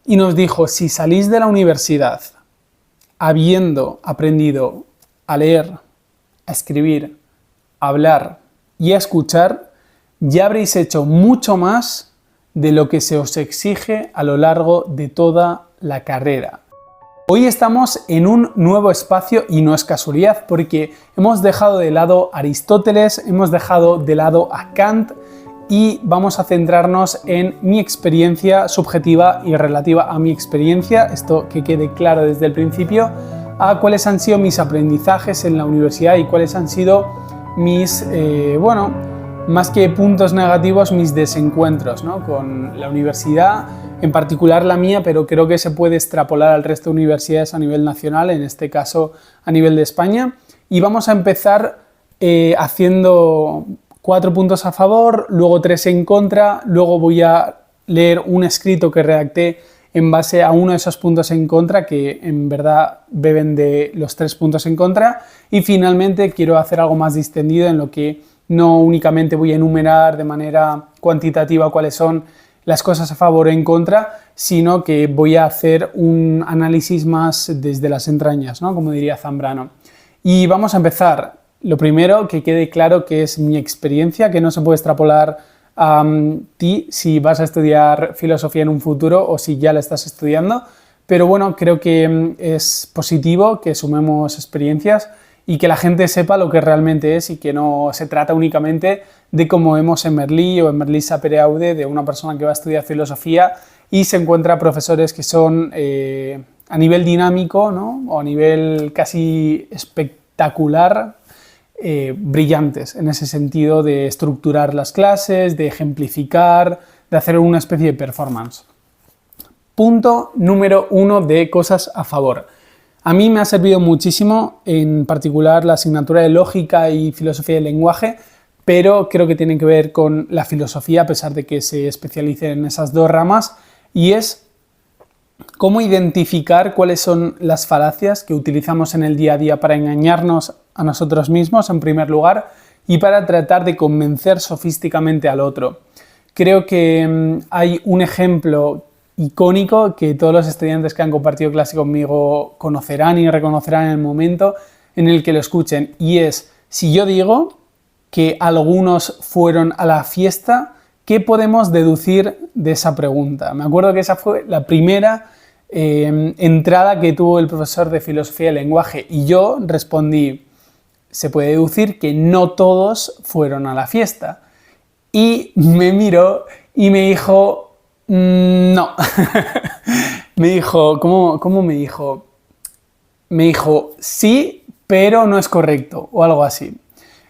y nos dijo, si salís de la universidad habiendo aprendido a leer, a escribir, a hablar y a escuchar, ya habréis hecho mucho más de lo que se os exige a lo largo de toda la carrera. Hoy estamos en un nuevo espacio y no es casualidad porque hemos dejado de lado a Aristóteles, hemos dejado de lado a Kant y vamos a centrarnos en mi experiencia subjetiva y relativa a mi experiencia, esto que quede claro desde el principio, a cuáles han sido mis aprendizajes en la universidad y cuáles han sido mis, más que puntos negativos, mis desencuentros, ¿no?, con la universidad, en particular la mía, pero creo que se puede extrapolar al resto de universidades a nivel nacional, en este caso a nivel de España. Y vamos a empezar haciendo 4 puntos a favor, luego 3 en contra, luego voy a leer un escrito que redacté en base a uno de esos puntos en contra, que en verdad beben de los 3 puntos en contra, y finalmente quiero hacer algo más distendido en lo que no únicamente voy a enumerar de manera cuantitativa cuáles son las cosas a favor o en contra, sino que voy a hacer un análisis más desde las entrañas, ¿no?, como diría Zambrano. Y vamos a empezar. Lo primero, que quede claro que es mi experiencia, que no se puede extrapolar a ti si vas a estudiar filosofía en un futuro o si ya la estás estudiando, pero bueno, creo que es positivo que sumemos experiencias y que la gente sepa lo que realmente es y que no se trata únicamente de como vemos en Merlí o en Merlí Sapere Aude, de una persona que va a estudiar filosofía y se encuentra profesores que son a nivel dinámico, ¿no?, o a nivel casi espectacular, brillantes en ese sentido de estructurar las clases, de ejemplificar, de hacer una especie de performance. Punto número 1 de cosas a favor. A mí me ha servido muchísimo, en particular la asignatura de lógica y filosofía del lenguaje, pero creo que tiene que ver con la filosofía, a pesar de que se especialice en esas 2 ramas, y es cómo identificar cuáles son las falacias que utilizamos en el día a día para engañarnos a nosotros mismos, en primer lugar, y para tratar de convencer sofísticamente al otro. Creo que hay un ejemplo icónico que todos los estudiantes que han compartido clase conmigo conocerán y reconocerán en el momento en el que lo escuchen, y es, si yo digo que algunos fueron a la fiesta, ¿qué podemos deducir de esa pregunta? Me acuerdo que esa fue la primera entrada que tuvo el profesor de filosofía del lenguaje y yo respondí, se puede deducir que no todos fueron a la fiesta. Y me miró y me dijo, no. Me dijo, ¿cómo me dijo? Me dijo, sí, pero no es correcto, o algo así.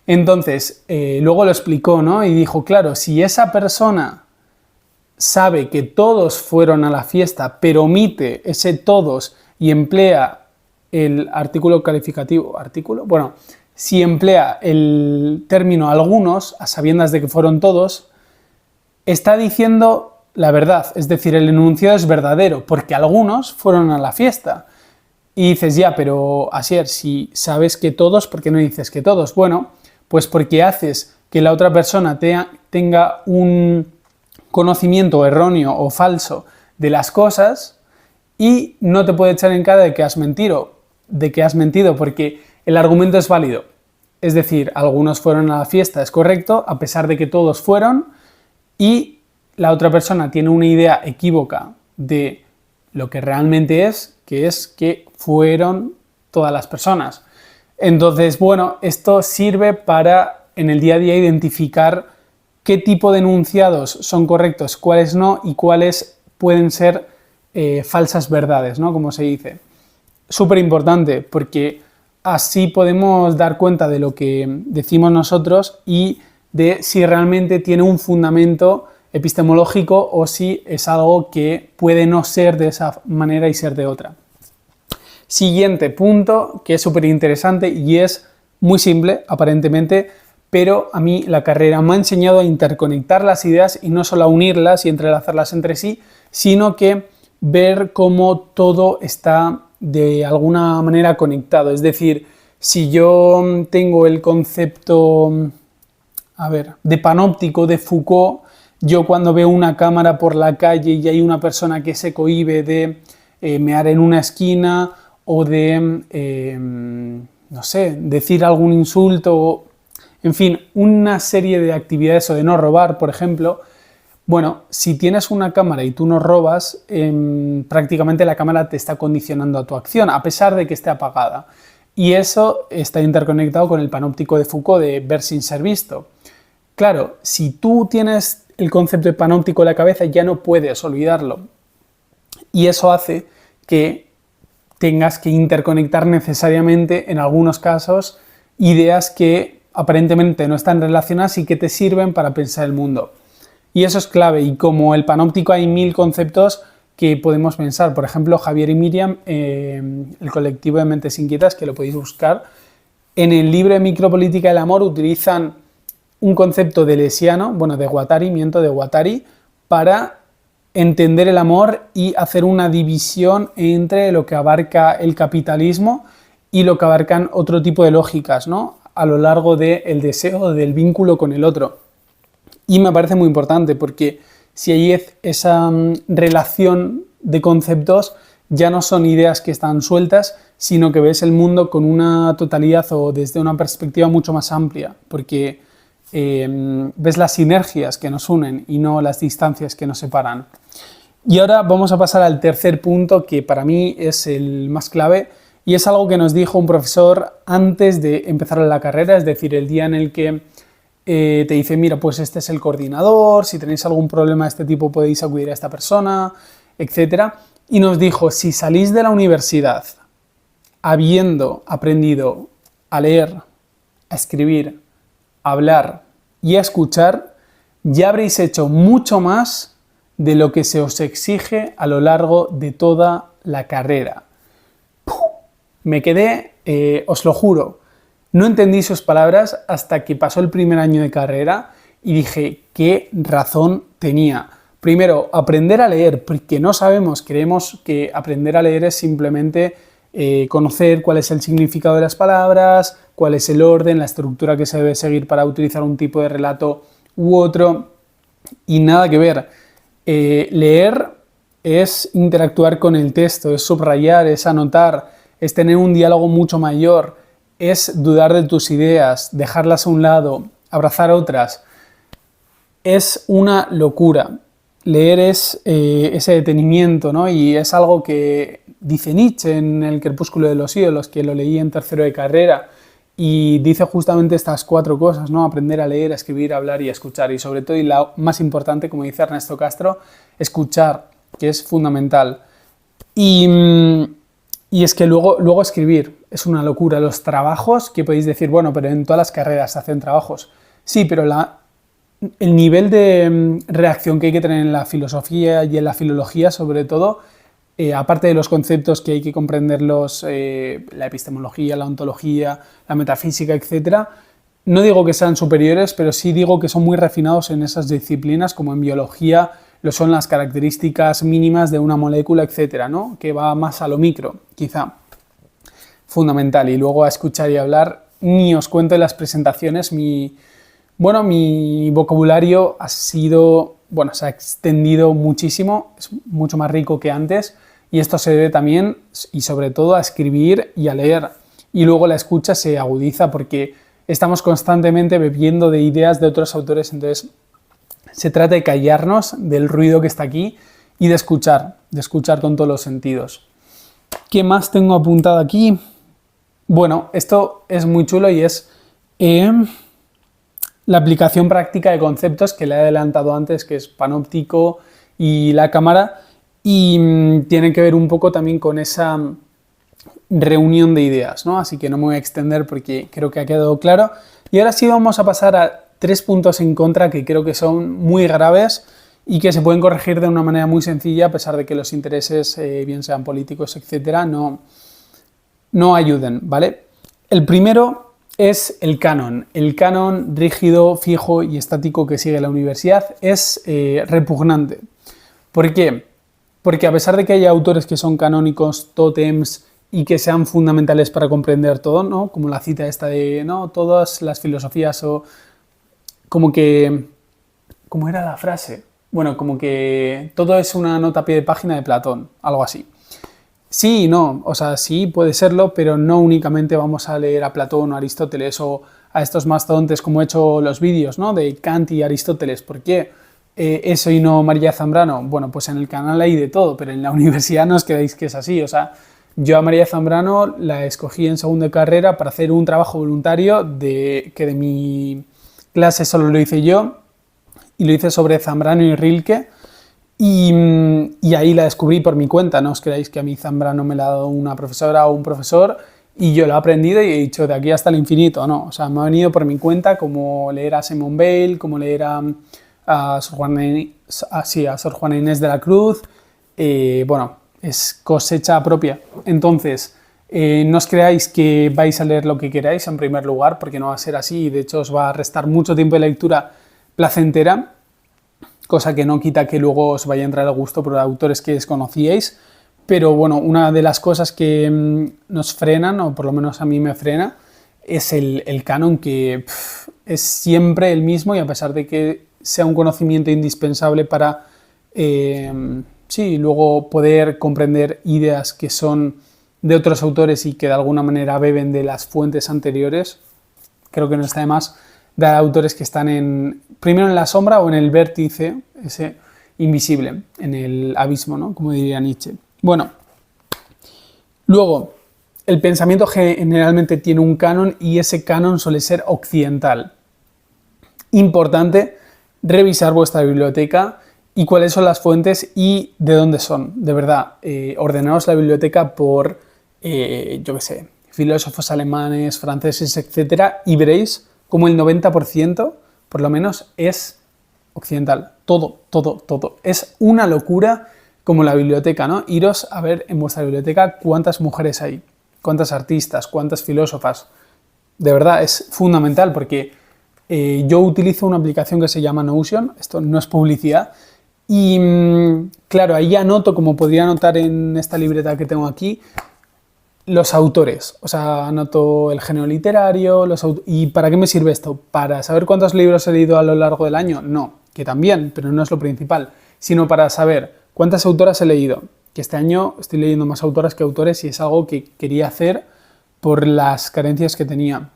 Entonces, luego lo explicó, ¿no? Y dijo, claro, si esa persona sabe que todos fueron a la fiesta, pero omite ese todos y emplea el artículo calificativo, bueno, si emplea el término algunos, a sabiendas de que fueron todos, está diciendo la verdad, es decir, el enunciado es verdadero, porque algunos fueron a la fiesta. Y dices, ya, pero Asier, si sabes que todos, ¿por qué no dices que todos? Bueno, pues porque haces que la otra persona tenga un conocimiento erróneo o falso de las cosas y no te puede echar en cara de que has mentido, porque el argumento es válido. Es decir, algunos fueron a la fiesta, es correcto, a pesar de que todos fueron, y la otra persona tiene una idea equívoca de lo que realmente es que fueron todas las personas. Entonces, bueno, esto sirve para en el día a día identificar qué tipo de enunciados son correctos, cuáles no y cuáles pueden ser falsas verdades, ¿no?, como se dice. Súper importante porque así podemos dar cuenta de lo que decimos nosotros y de si realmente tiene un fundamento epistemológico o si es algo que puede no ser de esa manera y ser de otra. Siguiente punto, que es súper interesante y es muy simple, aparentemente, pero a mí la carrera me ha enseñado a interconectar las ideas y no solo a unirlas y entrelazarlas entre sí, sino que ver cómo todo está de alguna manera conectado. Es decir, si yo tengo el concepto, de panóptico de Foucault, Yo cuando veo una cámara por la calle y hay una persona que se cohíbe de mear en una esquina o de, no sé, decir algún insulto, en fin, una serie de actividades o de no robar, por ejemplo. Bueno, si tienes una cámara y tú no robas, prácticamente la cámara te está condicionando a tu acción, a pesar de que esté apagada. Y eso está interconectado con el panóptico de Foucault de ver sin ser visto. Claro, si tú tienes el concepto de panóptico en la cabeza, ya no puedes olvidarlo. Y eso hace que tengas que interconectar necesariamente, en algunos casos, ideas que aparentemente no están relacionadas y que te sirven para pensar el mundo. Y eso es clave, y como el panóptico hay 1000 conceptos que podemos pensar. Por ejemplo, Javier y Miriam, el colectivo de Mentes Inquietas, que lo podéis buscar, en el libro de Micropolítica del Amor utilizan un concepto de Lesiano, bueno, de Guattari, para entender el amor y hacer una división entre lo que abarca el capitalismo y lo que abarcan otro tipo de lógicas, ¿no?, a lo largo del deseo, del vínculo con el otro. Y me parece muy importante porque si hay esa relación de conceptos, ya no son ideas que están sueltas, sino que ves el mundo con una totalidad o desde una perspectiva mucho más amplia, porque ves las sinergias que nos unen y no las distancias que nos separan. Y ahora vamos a pasar al tercer punto, que para mí es el más clave, y es algo que nos dijo un profesor antes de empezar la carrera, es decir, el día en el que te dice, mira, pues este es el coordinador, si tenéis algún problema de este tipo podéis acudir a esta persona, etc. Y nos dijo, si salís de la universidad habiendo aprendido a leer, a escribir, a hablar y a escuchar, ya habréis hecho mucho más de lo que se os exige a lo largo de toda la carrera. Me quedé, os lo juro, no entendí sus palabras hasta que pasó el primer año de carrera y dije, qué razón tenía. Primero, aprender a leer, porque no sabemos, creemos que aprender a leer es simplemente conocer cuál es el significado de las palabras, cuál es el orden, la estructura que se debe seguir para utilizar un tipo de relato u otro, y nada que ver. Leer es interactuar con el texto, es subrayar, es anotar, es tener un diálogo mucho mayor, es dudar de tus ideas, dejarlas a un lado, abrazar otras. Es una locura. Leer es ese detenimiento, ¿no? Y es algo que dice Nietzsche en El crepúsculo de los ídolos, que lo leí en tercero de carrera, y dice justamente estas 4 cosas, ¿no? Aprender a leer, a escribir, a hablar y a escuchar. Y sobre todo, y la más importante, como dice Ernesto Castro, escuchar, que es fundamental. Y es que luego escribir es una locura. Los trabajos, que podéis decir, bueno, pero en todas las carreras se hacen trabajos. Sí, pero el nivel de reacción que hay que tener en la filosofía y en la filología, sobre todo, aparte de los conceptos que hay que comprenderlos, la epistemología, la ontología, la metafísica, etc., no digo que sean superiores, pero sí digo que son muy refinados en esas disciplinas, como en biología lo son las características mínimas de una molécula, etcétera, ¿no? Que va más a lo micro, quizá. Fundamental. Y luego a escuchar y hablar, ni os cuento en las presentaciones, mi vocabulario se ha extendido muchísimo, es mucho más rico que antes, y esto se debe también y sobre todo a escribir y a leer. Y luego la escucha se agudiza porque estamos constantemente bebiendo de ideas de otros autores, entonces se trata de callarnos del ruido que está aquí y de escuchar con todos los sentidos. ¿Qué más tengo apuntado aquí? Bueno, esto es muy chulo y es la aplicación práctica de conceptos que le he adelantado antes, que es panóptico y la cámara, y tiene que ver un poco también con esa reunión de ideas, ¿no? Así que no me voy a extender porque creo que ha quedado claro. Y ahora sí vamos a pasar a 3 puntos en contra que creo que son muy graves y que se pueden corregir de una manera muy sencilla, a pesar de que los intereses, bien sean políticos, etcétera, no ayuden, ¿vale? El primero es el canon. El canon rígido, fijo y estático que sigue la universidad es repugnante. ¿Por qué? Porque a pesar de que haya autores que son canónicos, tótems y que sean fundamentales para comprender todo, ¿no? Como la cita esta de, ¿no?, todas las filosofías o como que ¿Cómo era la frase? Bueno, como que todo es una nota a pie de página de Platón, algo así. Sí y no, o sea, sí puede serlo, pero no únicamente vamos a leer a Platón o Aristóteles o a estos mastodontes como he hecho los vídeos, ¿no? De Kant y Aristóteles. ¿Por qué eso y no María Zambrano? Bueno, pues en el canal hay de todo, pero en la universidad no os creáis que es así. O sea, yo a María Zambrano la escogí en segundo de carrera para hacer un trabajo voluntario que de mi clase solo lo hice yo y lo hice sobre Zambrano y Rilke. Y ahí la descubrí por mi cuenta, no os creáis que a mí Zambrano me la ha dado una profesora o un profesor y yo lo he aprendido y he dicho de aquí hasta el infinito, no, o sea, me ha venido por mi cuenta como leer a Simone Weil, como leer a Sor Juana Inés de la Cruz, bueno, es cosecha propia. Entonces, no os creáis que vais a leer lo que queráis en primer lugar, porque no va a ser así y de hecho os va a restar mucho tiempo de lectura placentera, cosa que no quita que luego os vaya a entrar al gusto por autores que desconocíais, pero bueno, una de las cosas que nos frenan, o por lo menos a mí me frena, es el canon que es siempre el mismo y a pesar de que sea un conocimiento indispensable para sí, luego poder comprender ideas que son de otros autores y que de alguna manera beben de las fuentes anteriores, creo que no está de más de autores que están primero en la sombra o en el vértice, ese invisible, en el abismo, ¿no? Como diría Nietzsche. Bueno, luego, el pensamiento generalmente tiene un canon y ese canon suele ser occidental. Importante revisar vuestra biblioteca y cuáles son las fuentes y de dónde son. De verdad, ordenaos la biblioteca por, yo qué sé, filósofos alemanes, franceses, etcétera, y veréis como el 90%, por lo menos, es occidental. Todo, todo, todo. Es una locura como la biblioteca, ¿no? Iros a ver en vuestra biblioteca cuántas mujeres hay, cuántas artistas, cuántas filósofas. De verdad, es fundamental porque yo utilizo una aplicación que se llama Notion, esto no es publicidad, y claro, ahí anoto, como podría anotar en esta libreta que tengo aquí, los autores, o sea, anoto el género literario, ¿y para qué me sirve esto? ¿Para saber cuántos libros he leído a lo largo del año? No, que también, pero no es lo principal, sino para saber cuántas autoras he leído, que este año estoy leyendo más autoras que autores y es algo que quería hacer por las carencias que tenía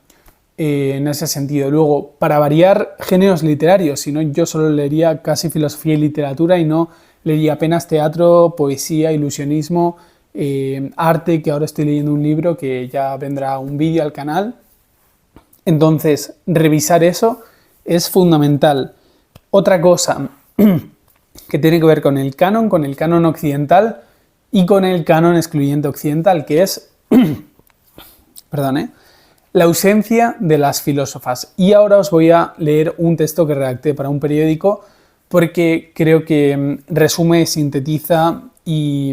en ese sentido. Luego, para variar géneros literarios, si no yo solo leería casi filosofía y literatura y no leería apenas teatro, poesía, ilusionismo, arte, que ahora estoy leyendo un libro que ya vendrá un vídeo al canal. Entonces, revisar eso es fundamental. Otra cosa que tiene que ver con el canon occidental y con el canon excluyente occidental, que es perdón, la ausencia de las filósofas. Y ahora os voy a leer un texto que redacté para un periódico porque creo que resume, sintetiza y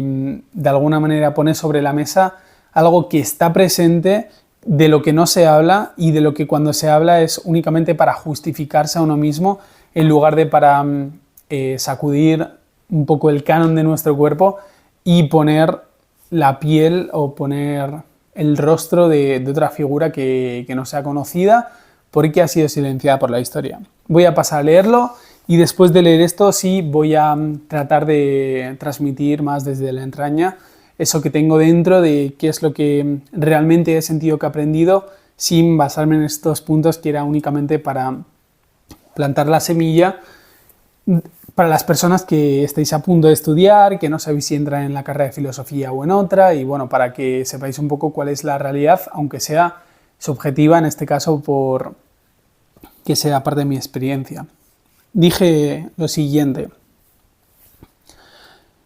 de alguna manera pone sobre la mesa algo que está presente, de lo que no se habla y de lo que cuando se habla es únicamente para justificarse a uno mismo en lugar de para sacudir un poco el canon de nuestro cuerpo y poner la piel o poner el rostro de otra figura que no sea conocida porque ha sido silenciada por la historia. Voy a pasar a leerlo y después de leer esto sí voy a tratar de transmitir más desde la entraña eso que tengo dentro de qué es lo que realmente he sentido que he aprendido sin basarme en estos puntos que era únicamente para plantar la semilla para las personas que estáis a punto de estudiar, que no sabéis si entran en la carrera de filosofía o en otra, y bueno, para que sepáis un poco cuál es la realidad, aunque sea subjetiva, en este caso, por que sea parte de mi experiencia. Dije lo siguiente.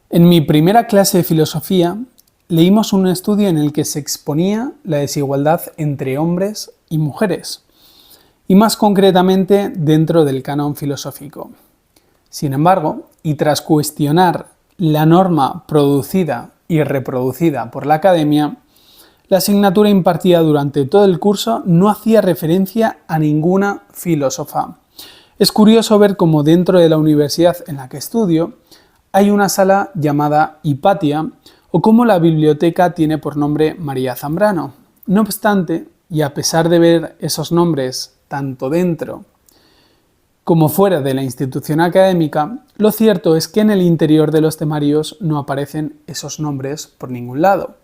En mi primera clase de filosofía leímos un estudio en el que se exponía la desigualdad entre hombres y mujeres, y más concretamente dentro del canon filosófico. Sin embargo, y tras cuestionar la norma producida y reproducida por la academia, la asignatura impartida durante todo el curso no hacía referencia a ninguna filósofa. Es curioso ver cómo dentro de la universidad en la que estudio hay una sala llamada Hipatia o cómo la biblioteca tiene por nombre María Zambrano. No obstante, y a pesar de ver esos nombres tanto dentro como fuera de la institución académica, lo cierto es que en el interior de los temarios no aparecen esos nombres por ningún lado.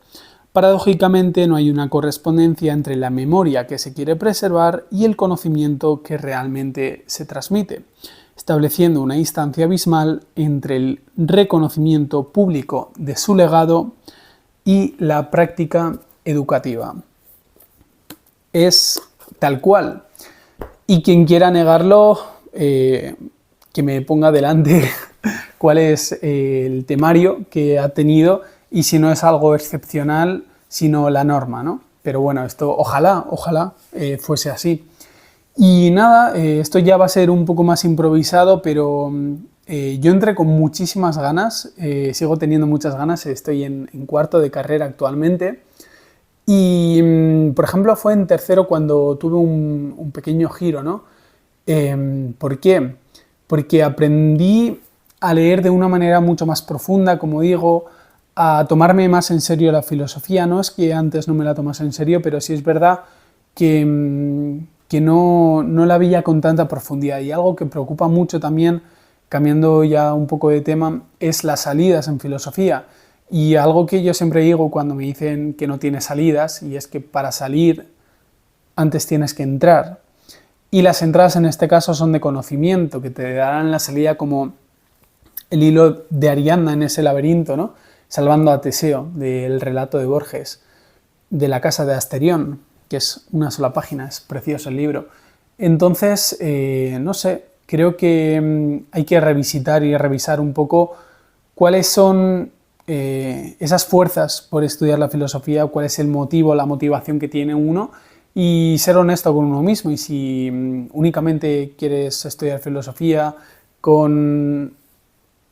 Paradójicamente, no hay una correspondencia entre la memoria que se quiere preservar y el conocimiento que realmente se transmite, estableciendo una distancia abismal entre el reconocimiento público de su legado y la práctica educativa. Es tal cual. Y quien quiera negarlo, que me ponga delante cuál es el temario que ha tenido y si no es algo excepcional, sino la norma, ¿no? Pero bueno, esto ojalá fuese así. Y nada, esto ya va a ser un poco más improvisado, pero yo entré con muchísimas ganas, sigo teniendo muchas ganas, estoy en cuarto de carrera actualmente. Y, por ejemplo, fue en tercero cuando tuve un pequeño giro, ¿no? ¿Por qué? Porque aprendí a leer de una manera mucho más profunda, como digo, a tomarme más en serio la filosofía. No es que antes no me la tomase en serio, pero sí es verdad que no la veía con tanta profundidad. Y algo que preocupa mucho también, cambiando ya un poco de tema, es las salidas en filosofía. Y algo que yo siempre digo cuando me dicen que no tiene salidas, y es que para salir antes tienes que entrar. Y las entradas en este caso son de conocimiento, que te darán la salida como el hilo de Ariadna en ese laberinto, ¿no? Salvando a Teseo, del relato de Borges, de la casa de Asterión, que es una sola página, es precioso el libro. Entonces, no sé, creo que hay que revisitar y revisar un poco cuáles son esas fuerzas por estudiar la filosofía, cuál es el motivo, la motivación que tiene uno y ser honesto con uno mismo. Y si únicamente quieres estudiar filosofía con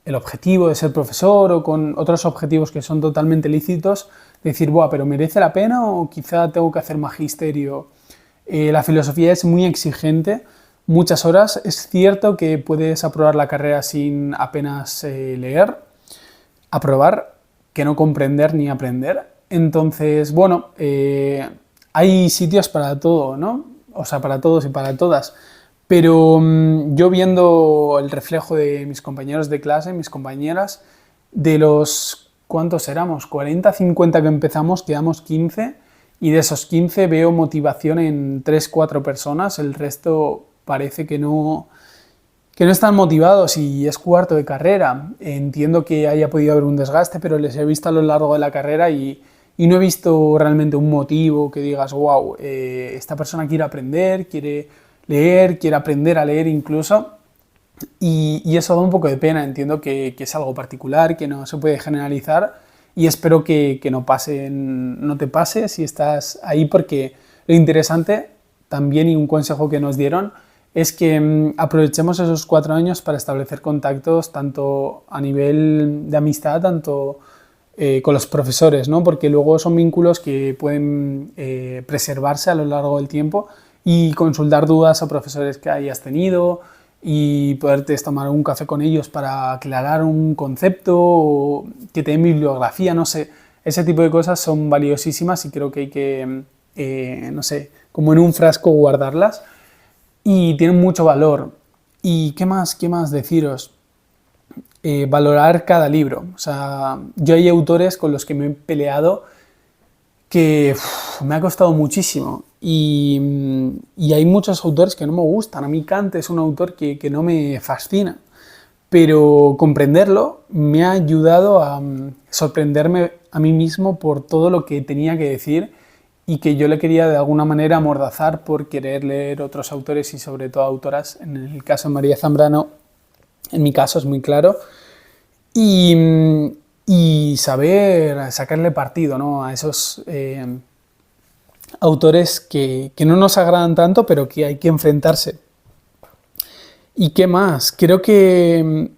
el objetivo de ser profesor o con otros objetivos que son totalmente lícitos, decir, buah, pero ¿merece la pena o quizá tengo que hacer magisterio? La filosofía es muy exigente, muchas horas. Es cierto que puedes aprobar la carrera sin apenas leer, aprobar, que no comprender ni aprender. Entonces, bueno, hay sitios para todo, ¿no? O sea, para todos y para todas. Pero yo viendo el reflejo de mis compañeros de clase, mis compañeras, de los, ¿cuántos éramos? 40, 50 que empezamos, quedamos 15, y de esos 15 veo motivación en 3, 4 personas, el resto parece que no están motivados y es cuarto de carrera. Entiendo que haya podido haber un desgaste, pero les he visto a lo largo de la carrera y no he visto realmente un motivo que digas, wow, esta persona quiere aprender, quiere leer, quiere aprender a leer incluso, y eso da un poco de pena. Entiendo que es algo particular, que no se puede generalizar, y espero que no te pase si estás ahí, porque lo interesante también, y un consejo que nos dieron, es que aprovechemos esos 4 años para establecer contactos tanto a nivel de amistad, tanto con los profesores, ¿no? Porque luego son vínculos que pueden preservarse a lo largo del tiempo, y consultar dudas a profesores que hayas tenido y poderte tomar un café con ellos para aclarar un concepto o que te den bibliografía, no sé. Ese tipo de cosas son valiosísimas y creo que hay que, no sé, como en un frasco guardarlas, y tienen mucho valor. ¿Y qué más deciros? Valorar cada libro. O sea, yo hay autores con los que me he peleado que me ha costado muchísimo, y hay muchos autores que no me gustan. A mí Kant es un autor que no me fascina, pero comprenderlo me ha ayudado a sorprenderme a mí mismo por todo lo que tenía que decir y que yo le quería de alguna manera amordazar por querer leer otros autores y sobre todo autoras. En el caso de María Zambrano, en mi caso es muy claro, y saber sacarle partido, ¿no?, a esos autores que no nos agradan tanto, pero que hay que enfrentarse. ¿Y qué más? Creo que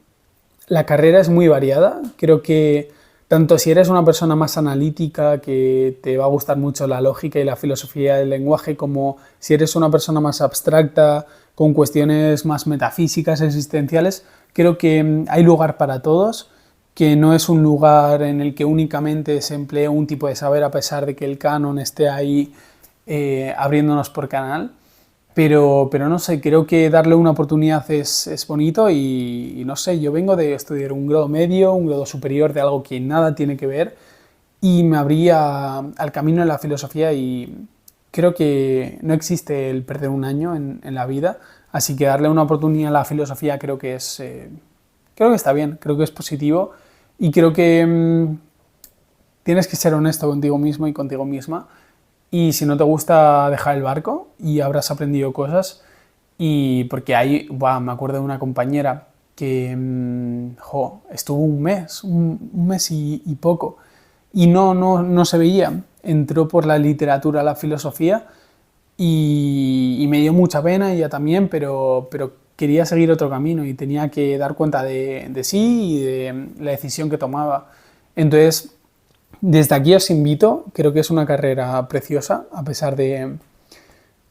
la carrera es muy variada. Creo que tanto si eres una persona más analítica, que te va a gustar mucho la lógica y la filosofía del lenguaje, como si eres una persona más abstracta, con cuestiones más metafísicas, existenciales, creo que hay lugar para todos, que no es un lugar en el que únicamente se emplee un tipo de saber, a pesar de que el canon esté ahí abriéndonos por canal. pero no sé, creo que darle una oportunidad es bonito y no sé, yo vengo de estudiar un grado medio, un grado superior de algo que nada tiene que ver y me abría al camino de la filosofía y creo que no existe el perder un año en la vida, así que darle una oportunidad a la filosofía creo que creo que está bien, creo que es positivo y creo que tienes que ser honesto contigo mismo y contigo misma y si no te gusta dejar el barco y habrás aprendido cosas y porque ahí, me acuerdo de una compañera que estuvo un mes y poco y no se veía, entró por la literatura a la filosofía y me dio mucha pena, ella también, pero quería seguir otro camino y tenía que dar cuenta de sí y de la decisión que tomaba. Entonces, desde aquí os invito, creo que es una carrera preciosa, a pesar de,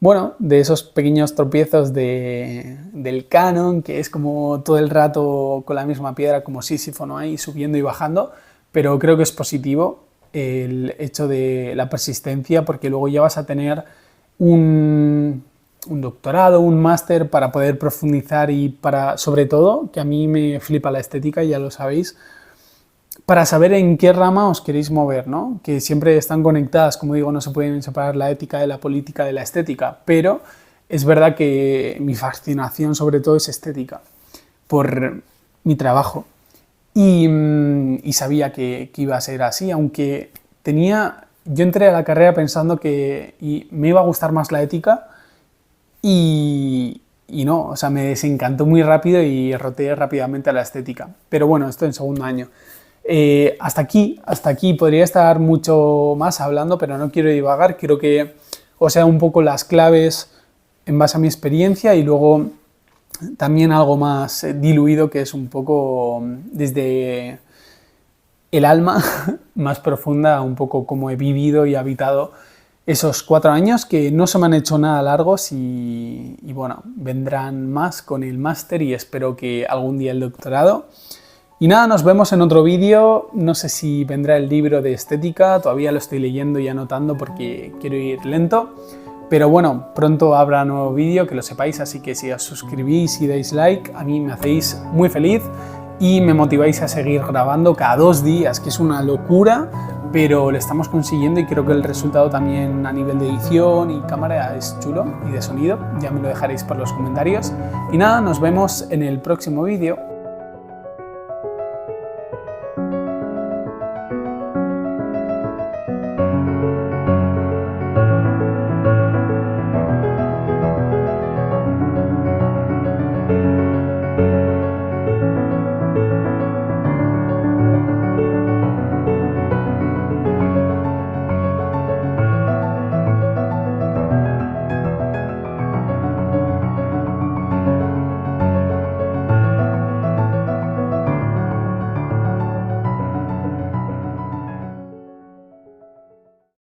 bueno, de esos pequeños tropiezos del canon, que es como todo el rato con la misma piedra, como Sísifo, ¿no? Ahí subiendo y bajando, pero creo que es positivo el hecho de la persistencia, porque luego ya vas a tener un doctorado, un máster para poder profundizar y para, sobre todo, que a mí me flipa la estética, ya lo sabéis, para saber en qué rama os queréis mover, ¿no? Que siempre están conectadas, como digo, no se pueden separar la ética de la política de la estética, pero es verdad que mi fascinación sobre todo es estética, por mi trabajo. Y sabía que iba a ser así, aunque yo entré a la carrera pensando que me iba a gustar más la ética y no, o sea, me desencantó muy rápido y roté rápidamente a la estética. Pero bueno, esto en segundo año. Hasta aquí podría estar mucho más hablando, pero no quiero divagar, quiero que os sea un poco las claves en base a mi experiencia y luego también algo más diluido que es un poco desde el alma más profunda, un poco cómo he vivido y habitado esos 4 años que no se me han hecho nada largos y bueno, vendrán más con el máster y espero que algún día el doctorado. Y nada, nos vemos en otro vídeo, no sé si vendrá el libro de estética, todavía lo estoy leyendo y anotando porque quiero ir lento, pero bueno, pronto habrá nuevo vídeo, que lo sepáis, así que si os suscribís y dais like, a mí me hacéis muy feliz y me motiváis a seguir grabando cada 2 días, que es una locura, pero lo estamos consiguiendo y creo que el resultado también a nivel de edición y cámara es chulo y de sonido, ya me lo dejaréis por los comentarios. Y nada, nos vemos en el próximo vídeo.